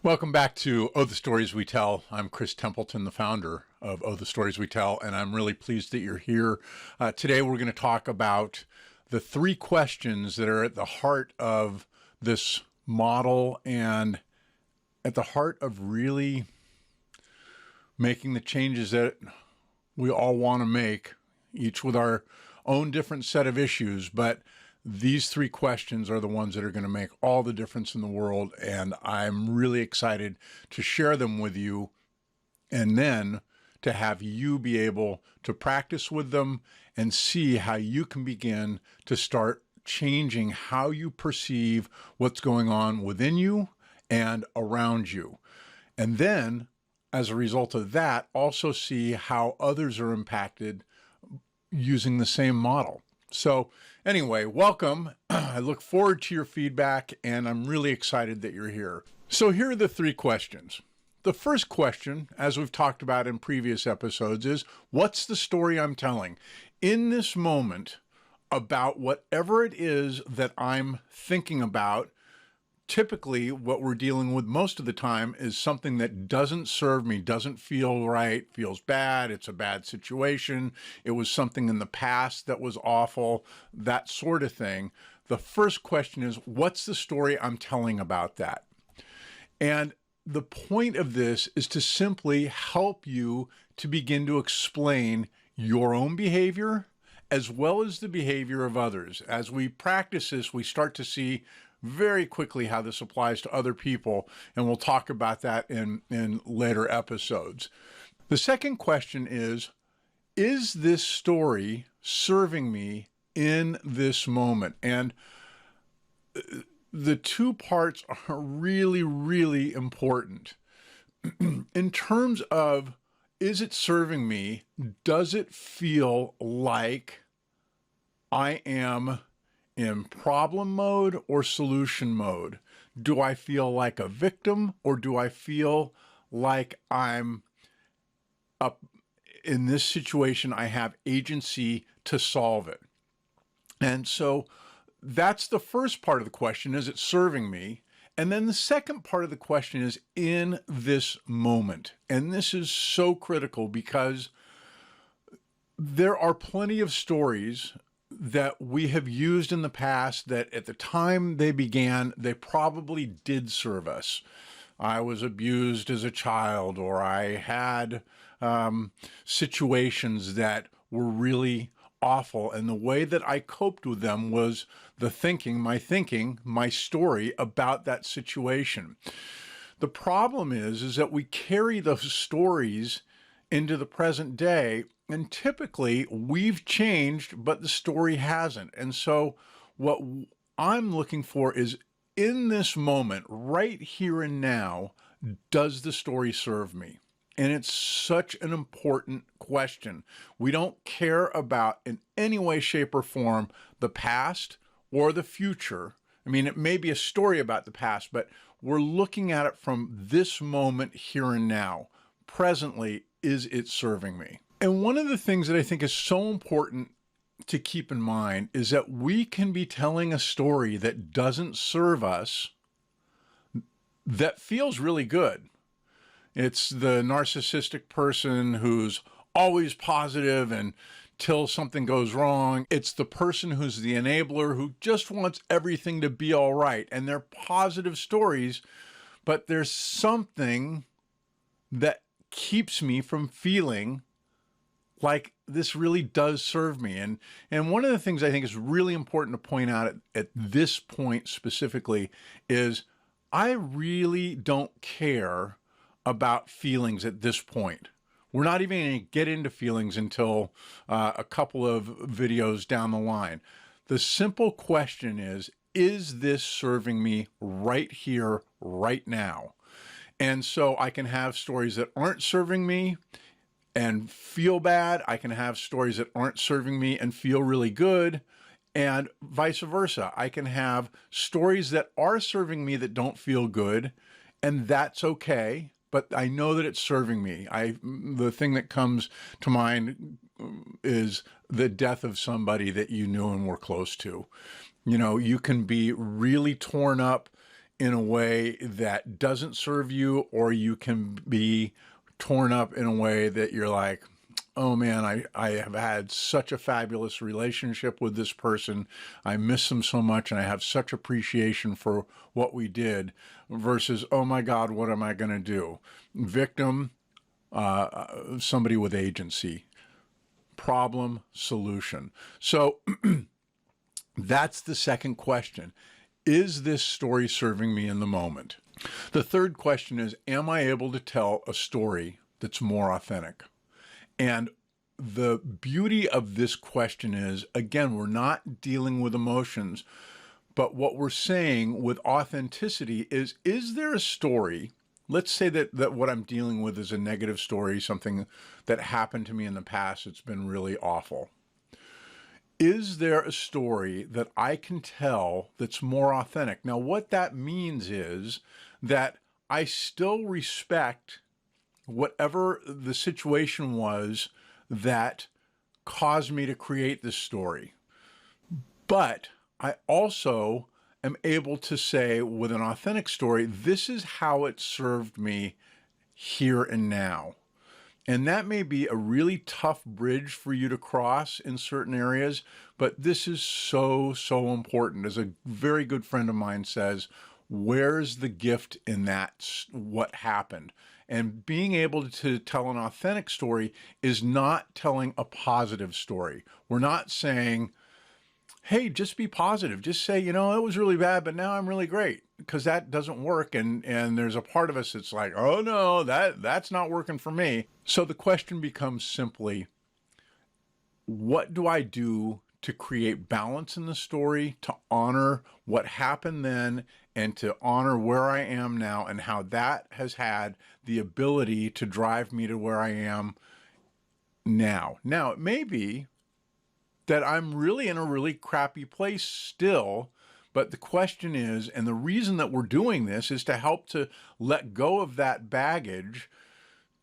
Welcome back to Oh, the Stories We Tell. I'm Chris Templeton, the founder of Oh, the Stories We Tell, and I'm really pleased that you're here. Today we're going to talk about the three questions that are at the heart of this model and at the heart of really making the changes that we all want to make, each with our own different set of issues, but these three questions are the ones that are going to make all the difference in the world, and I'm really excited to share them with you and then to have you be able to practice with them and see how you can begin to start changing how you perceive what's going on within you and around you. And then, as a result of that, also see how others are impacted using the same model. So anyway, welcome. I look forward to your feedback, and I'm really excited that you're here. So here are the three questions. The first question, as we've talked about in previous episodes, is what's the story I'm telling in this moment about whatever it is that I'm thinking about? Typically, what we're dealing with most of the time is something that doesn't serve me, doesn't feel right, feels bad, it's a bad situation, it was something in the past that was awful, that sort of thing. The first question is, what's the story I'm telling about that? And the point of this is to simply help you to begin to explain your own behavior as well as the behavior of others. As we practice this, we start to see very quickly how this applies to other people, and we'll talk about that in later episodes. The second question is this story serving me in this moment? And the two parts are really, really important. In terms of, is it serving me? Does it feel like I am in problem mode or solution mode? Do I feel like a victim, or do I feel like I'm up in this situation, I have agency to solve it? And so that's the first part of the question, is it serving me? And then the second part of the question is in this moment. And this is so critical because there are plenty of stories that we have used in the past that at the time they began, they probably did serve us. I was abused as a child, or I had situations that were really awful. And the way that I coped with them was my story about that situation. The problem is that we carry those stories into the present day, and typically we've changed, but the story hasn't. And so what I'm looking for is, in this moment, right here and now, does the story serve me? And it's such an important question. We don't care about, in any way, shape, or form, the past or the future. I mean, it may be a story about the past, but we're looking at it from this moment, here and now. Presently, is it serving me? And one of the things that I think is so important to keep in mind is that we can be telling a story that doesn't serve us, that feels really good. It's the narcissistic person who's always positive until something goes wrong. It's the person who's the enabler, who just wants everything to be all right. And they're positive stories, but there's something that keeps me from feeling like this really does serve me. And one of the things I think is really important to point out at this point specifically is I really don't care about feelings at this point. We're not even going to get into feelings until a couple of videos down the line. The simple question is this serving me right here, right now? And so I can have stories that aren't serving me and feel bad. I can have stories that aren't serving me and feel really good, and vice versa. I can have stories that are serving me that don't feel good, and that's okay, but I know that it's serving me. The thing that comes to mind is the death of somebody that you knew and were close to. You know, you can be really torn up in a way that doesn't serve you, or you can be torn up in a way that you're like, oh man, I have had such a fabulous relationship with this person. I miss them so much and I have such appreciation for what we did, versus, oh my God, what am I going to do? Victim, somebody with agency. Problem, solution. So that's the second question. Is this story serving me in the moment? The third question is, am I able to tell a story that's more authentic? And the beauty of this question is, again, we're not dealing with emotions, but what we're saying with authenticity is there a story? Let's say that what I'm dealing with is a negative story, something that happened to me in the past that's been really awful. Is there a story that I can tell that's more authentic? Now, what that means is that I still respect whatever the situation was that caused me to create this story. But I also am able to say with an authentic story, this is how it served me here and now. And that may be a really tough bridge for you to cross in certain areas, but this is so, so important. As a very good friend of mine says, where's the gift in that, what happened? And being able to tell an authentic story is not telling a positive story. We're not saying, hey, just be positive. Just say, it was really bad, but now I'm really great, because that doesn't work. And there's a part of us that's like, oh no, that's not working for me. So the question becomes simply, what do I do to create balance in the story, to honor what happened then, and to honor where I am now and how that has had the ability to drive me to where I am now. Now, it may be that I'm really in a really crappy place still, but the question is, and the reason that we're doing this is to help to let go of that baggage,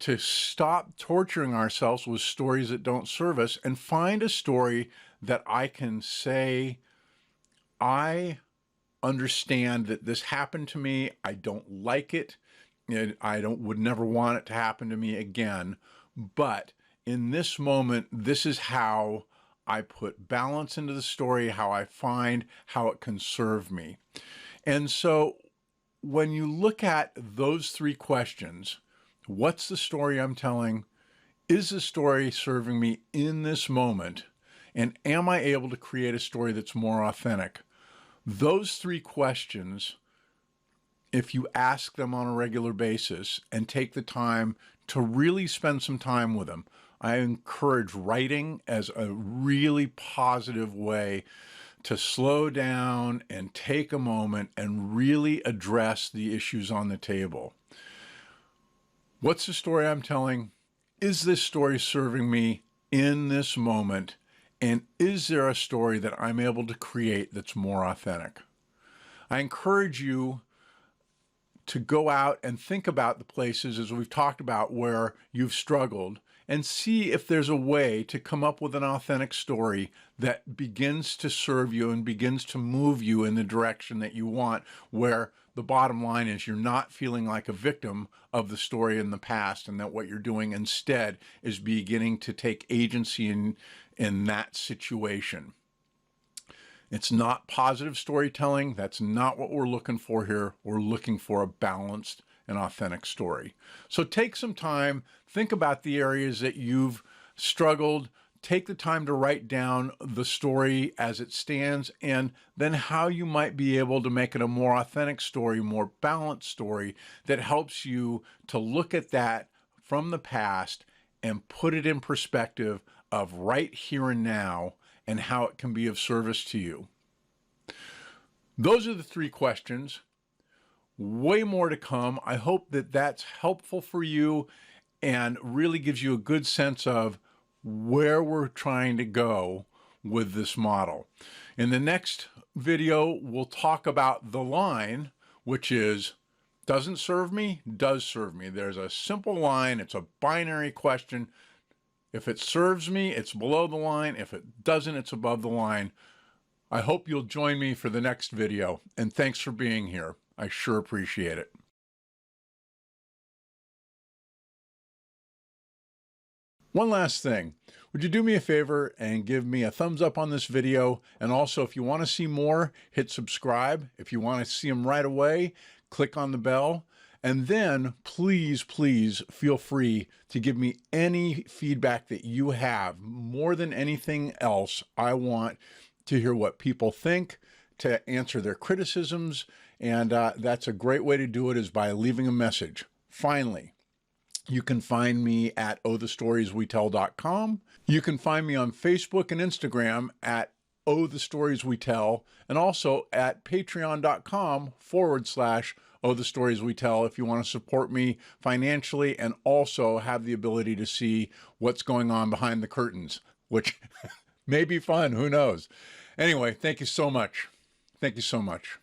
to stop torturing ourselves with stories that don't serve us, and find a story that I can say, I understand that this happened to me. I don't like it. And would never want it to happen to me again. But in this moment, this is how I put balance into the story, how I find how it can serve me. And so when you look at those three questions, what's the story I'm telling? Is the story serving me in this moment? And am I able to create a story that's more authentic? Those three questions, if you ask them on a regular basis and take the time to really spend some time with them, I encourage writing as a really positive way to slow down and take a moment and really address the issues on the table. What's the story I'm telling? Is this story serving me in this moment? And is there a story that I'm able to create that's more authentic? I encourage you to go out and think about the places, as we've talked about, where you've struggled, and see if there's a way to come up with an authentic story that begins to serve you and begins to move you in the direction that you want, where the bottom line is you're not feeling like a victim of the story in the past, and that what you're doing instead is beginning to take agency in that situation. It's not positive storytelling. That's not what we're looking for here. We're looking for a balanced and authentic story. So take some time, think about the areas that you've struggled, take the time to write down the story as it stands, and then how you might be able to make it a more authentic story, more balanced story that helps you to look at that from the past and put it in perspective of right here and now, and how it can be of service to you. Those are the three questions. Way more to come. I hope that that's helpful for you and really gives you a good sense of where we're trying to go with this model. In the next video, we'll talk about the line, which is, doesn't serve me, does serve me. There's a simple line. It's a binary question. If it serves me, it's below the line. If it doesn't, it's above the line. I hope you'll join me for the next video, and thanks for being here. I sure appreciate it. One last thing. Would you do me a favor and give me a thumbs up on this video? And also, if you want to see more, hit subscribe. If you want to see them right away, click on the bell. And then please, please feel free to give me any feedback that you have. More than anything else, I want to hear what people think, to answer their criticisms. And that's a great way to do it, is by leaving a message. Finally, you can find me at ohthestorieswetell.com. You can find me on Facebook and Instagram at Oh the Stories We Tell, and also at patreon.com/Oh the Stories We Tell if you want to support me financially and also have the ability to see what's going on behind the curtains, which may be fun. Who knows? Anyway, thank you so much. Thank you so much.